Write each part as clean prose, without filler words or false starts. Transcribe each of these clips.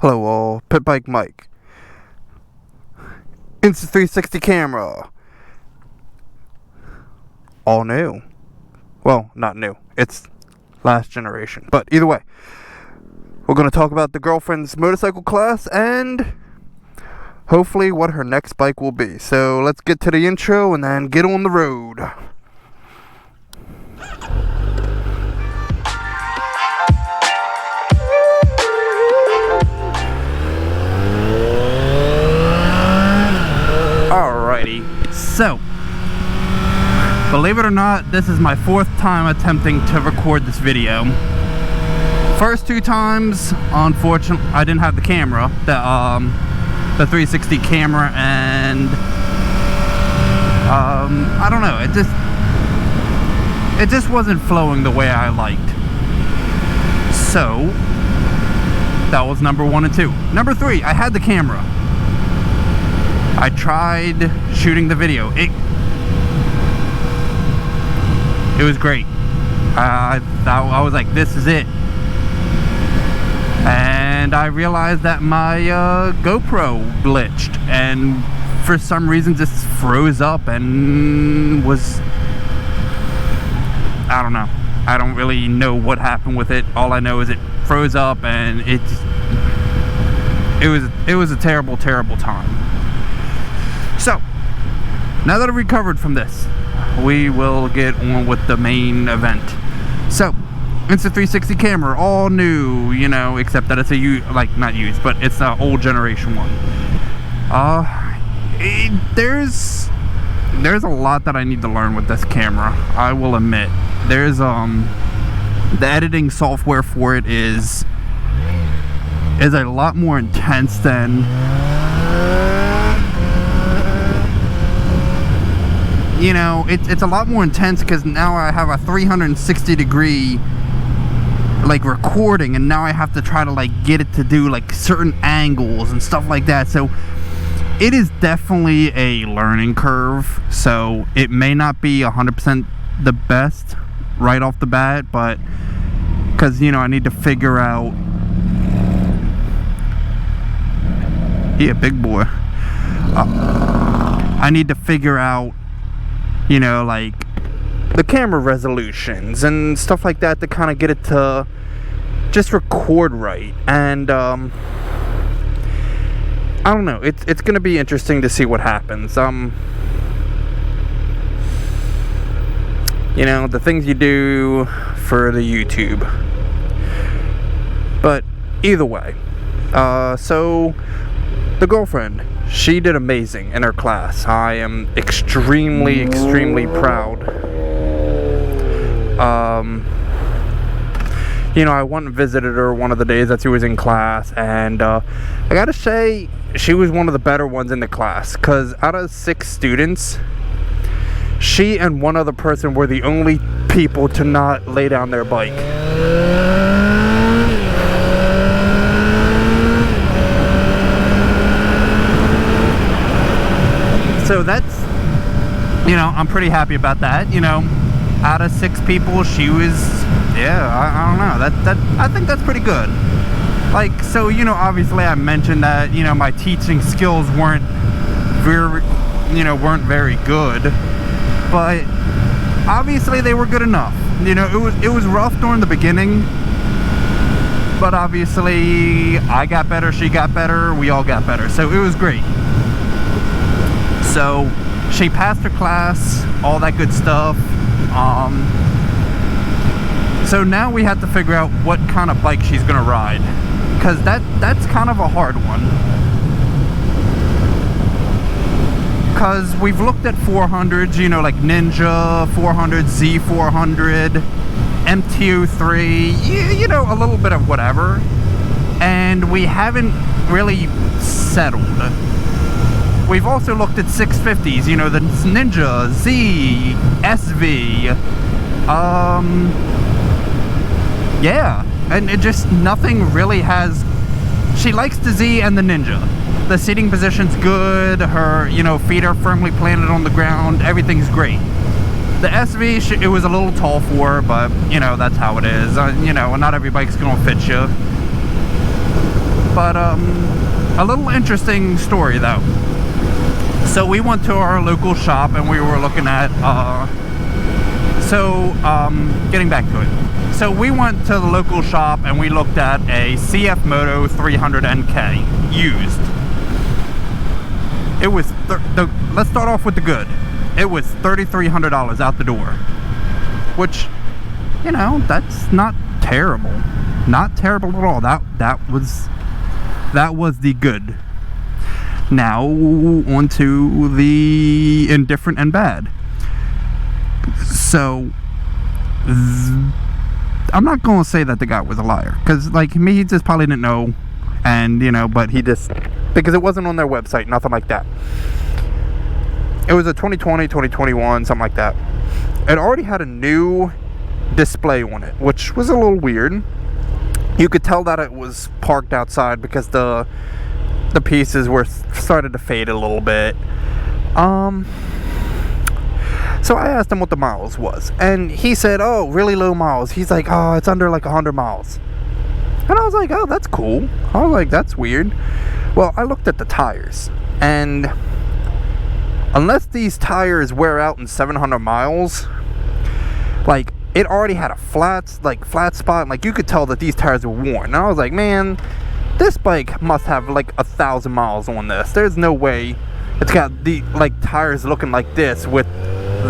Hello all, Pit Bike Mike. Insta 360 camera. All new. Well, not new. It's last generation. But either way, we're going to talk about the girlfriend's motorcycle class and hopefully what her next bike will be. So let's get to the intro and then get on the road. Alrighty, so believe it or not, this is my fourth time attempting to record this video. First two times, unfortunately, I didn't have the camera, the 360 camera, and I don't know, it just wasn't flowing the way I liked. So that was number 1 and 2. Number 3, I had the camera. I tried shooting the video. It was great. I was like, this is it. And I realized that my GoPro glitched, and for some reason just froze up and was, I don't know. I don't really know what happened with it. All I know is it froze up, and it was a terrible, terrible time. So, now that I've recovered from this, we will get on with the main event. So, Insta 360 camera, all new, you know, except that it's not used, but it's an old generation one. There's a lot that I need to learn with this camera, I will admit. There's, the editing software for it is a lot more intense than, you know, it's a lot more intense because now I have a 360 degree like recording, and now I have to try to like get it to do like certain angles and stuff like that. So it is definitely a learning curve. So it may not be 100% the best right off the bat, but because, you know, I need to figure out. Yeah, big boy. I need to figure out, you know, like the camera resolutions and stuff like that to kind of get it to just record right. And I don't know, it's gonna be interesting to see what happens. You know, the things you do for the YouTube. But either way, so the girlfriend, she did amazing in her class. I am extremely, extremely proud. You know, I went and visited her one of the days that she was in class, and I gotta say, she was one of the better ones in the class, because out of 6 students, she and one other person were the only people to not lay down their bike. So that's, you know, I'm pretty happy about that. You know, out of 6 people, she was, yeah, I don't know, I think that's pretty good. Like, so, you know, obviously I mentioned that, you know, my teaching skills weren't very good, but obviously they were good enough. You know, it was rough during the beginning, but obviously I got better, she got better, we all got better, so it was great. So she passed her class, all that good stuff. So now we have to figure out what kind of bike she's gonna ride, because that's kind of a hard one. Because we've looked at 400s, you know, like Ninja 400, Z400, MTO3, you know, a little bit of whatever, and we haven't really settled. We've also looked at 650s, you know, the Ninja, Z, SV, yeah, and it just, nothing really has, she likes the Z and the Ninja. The seating position's good, her, you know, feet are firmly planted on the ground, everything's great. The SV, it was a little tall for her, but, you know, that's how it is. You know, not every bike's gonna fit you. But a little interesting story though. So we went to our local shop and we were looking at getting back to it. So we went to the local shop and we looked at a CF Moto 300 NK used. It was let's start off with the good. It was $3,300 out the door, which, you know, that's not terrible. Not terrible at all. That was the good. Now on to the indifferent and bad. So I'm not going to say that the guy was a liar, because like me, he just probably didn't know, and you know, but he just, because it wasn't on their website, nothing like that. It was a 2020, 2021, something like that. It already had a new display on it, which was a little weird. You could tell that it was parked outside because the pieces were started to fade a little bit. So I asked him what the miles was, and he said, oh, really low miles. He's like, oh, it's under like 100 miles. And I was like, oh, that's cool. I was like, that's weird. Well, I looked at the tires, and unless these tires wear out in 700 miles, like, it already had a flat spot. Like, you could tell that these tires were worn. And I was like, man, this bike must have like 1,000 miles on this. There's no way it's got the like tires looking like this with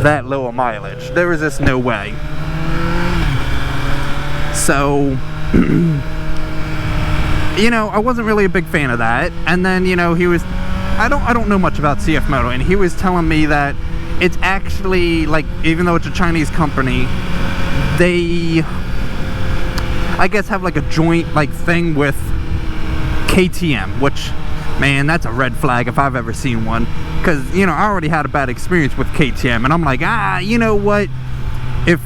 that low of mileage. There was just no way. So you know, I wasn't really a big fan of that. And then, you know, he was, I don't know much about CF Moto, and he was telling me that it's actually like, even though it's a Chinese company, they, I guess, have like a joint like thing with KTM, which, man, that's a red flag if I've ever seen one. Because, you know, I already had a bad experience with KTM, and I'm like, you know what, if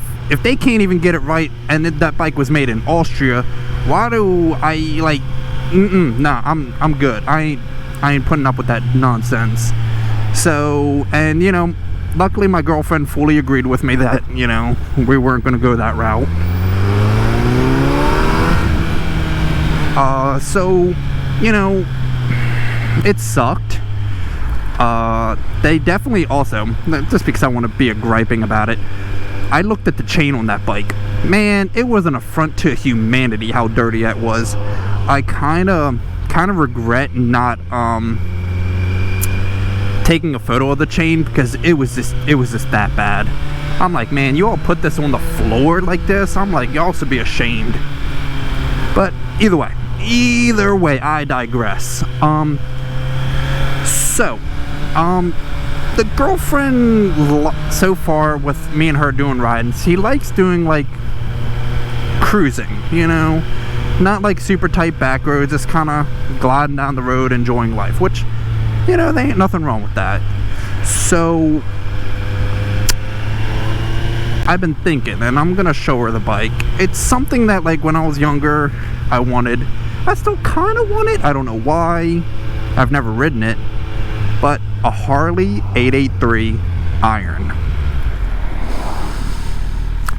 they can't even get it right, and that bike was made in Austria, why do I, like, nah, I'm good. I ain't putting up with that nonsense. So, and, you know, luckily my girlfriend fully agreed with me that, you know, we weren't going to go that route. So, you know, it sucked. They definitely also, just because I want to be a griping about it, I looked at the chain on that bike. Man, it was an affront to humanity how dirty that was. I kind of regret not taking a photo of the chain, because it was just that bad. I'm like, man, you all put this on the floor like this? I'm like, y'all should be ashamed. But either way, I digress. The girlfriend, so far with me and her doing rides, he likes doing like cruising, you know, not like super tight back roads, just kind of gliding down the road, enjoying life, which, you know, there ain't nothing wrong with that. So I've been thinking, and I'm gonna show her the bike. It's something that, like, when I was younger, I wanted. I still kind of want it. I don't know why. I've never ridden it. But a Harley 883 Iron.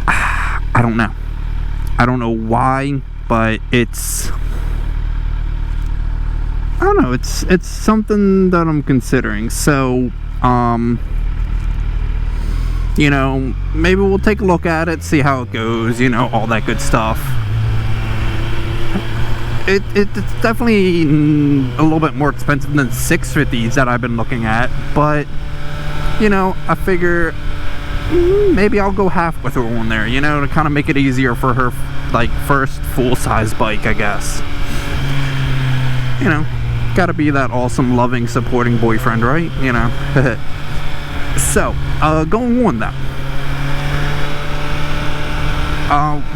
I don't know. I don't know why, but it's, I don't know, it's something that I'm considering. So, you know, maybe we'll take a look at it, see how it goes, you know, all that good stuff. It's definitely a little bit more expensive than 650s that I've been looking at, but, you know, I figure maybe I'll go half with her on there, you know, to kind of make it easier for her, like, first full-size bike, I guess. You know, gotta be that awesome, loving, supporting boyfriend, right? You know. So, going on though.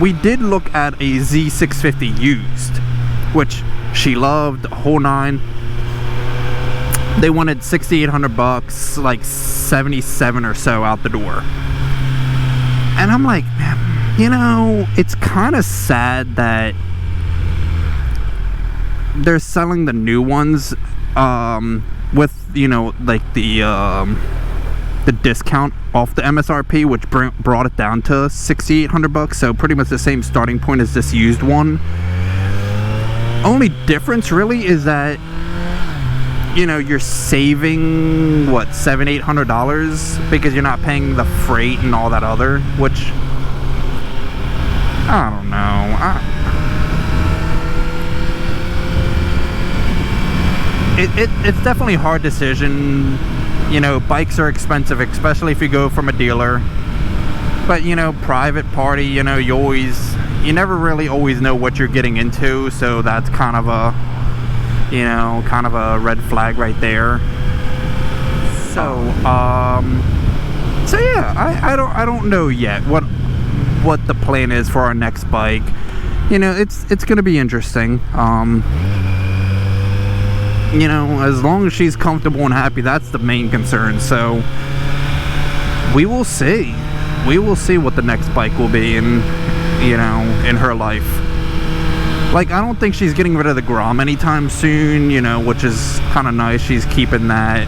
We did look at a Z650 used, which she loved, the whole nine. They wanted $6,800, like 77 or so out the door. And I'm like, man, you know, it's kind of sad that they're selling the new ones with, you know, like the discount off the MSRP, which brought it down to $6,800. So pretty much the same starting point as this used one. Only difference really is that, you know, you're saving what, $700-800 because you're not paying the freight and all that other, which I don't know. It's definitely a hard decision. You know, bikes are expensive, especially if you go from a dealer. But, you know, private party, you know, you never really always know what you're getting into, so that's kind of a, you know, kind of a red flag right there. So yeah, I don't know yet what the plan is for our next bike. You know, it's gonna be interesting. You know, as long as she's comfortable and happy, that's the main concern. So we will see. We will see what the next bike will be in, you know, in her life. Like, I don't think she's getting rid of the Grom anytime soon, you know, which is kind of nice. She's keeping that.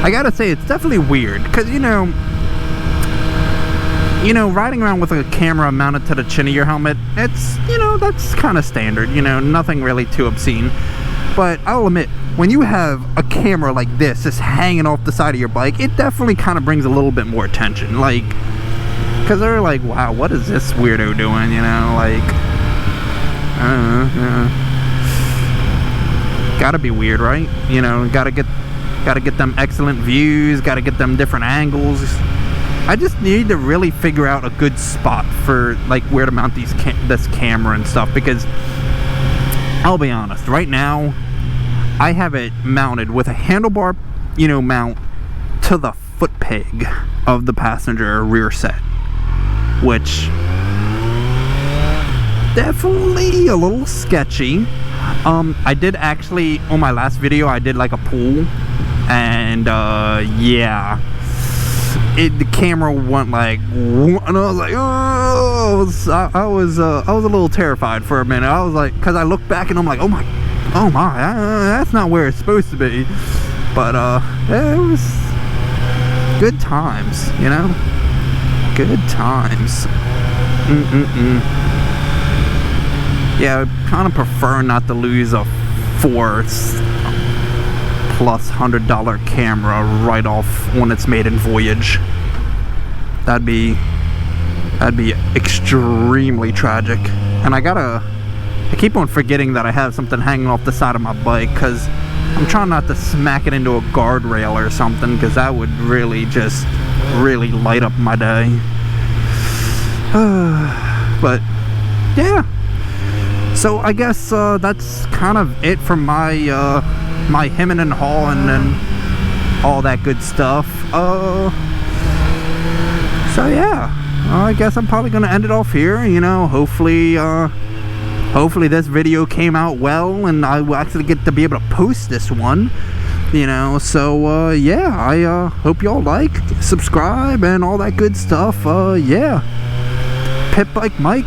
I gotta say, it's definitely weird, because, you know, riding around with a camera mounted to the chin of your helmet, it's, you know, that's kind of standard, you know, nothing really too obscene. But I'll admit, when you have a camera like this just hanging off the side of your bike, it definitely kind of brings a little bit more attention. Like, because they're like, wow, what is this weirdo doing, you know, like, gotta be weird, right? You know, gotta get them excellent views, gotta get them different angles. I just need to really figure out a good spot for, like, where to mount this camera and stuff, because I'll be honest, right now I have it mounted with a handlebar, you know, mount to the foot peg of the passenger rear set, which definitely a little sketchy. I did actually, on my last video, I did like a pull, and yeah, the camera went like, and I was like, oh, I was a little terrified for a minute. I was like, because I looked back and I'm like, oh my, that's not where it's supposed to be. But it was good times, you know, good times. Yeah, I kind of prefer not to lose a $4,000+ camera right off when it's maiden voyage. That'd be extremely tragic. And I keep on forgetting that I have something hanging off the side of my bike, because I'm trying not to smack it into a guardrail or something, because that would really just really light up my day. But yeah, so I guess that's kind of it for my my hemming and hawing and all that good stuff. So yeah, I guess I'm probably gonna end it off here. You know, hopefully this video came out well, and I will actually get to be able to post this one. You know, so yeah, I hope y'all like, subscribe, and all that good stuff. Yeah, Pit Bike Mike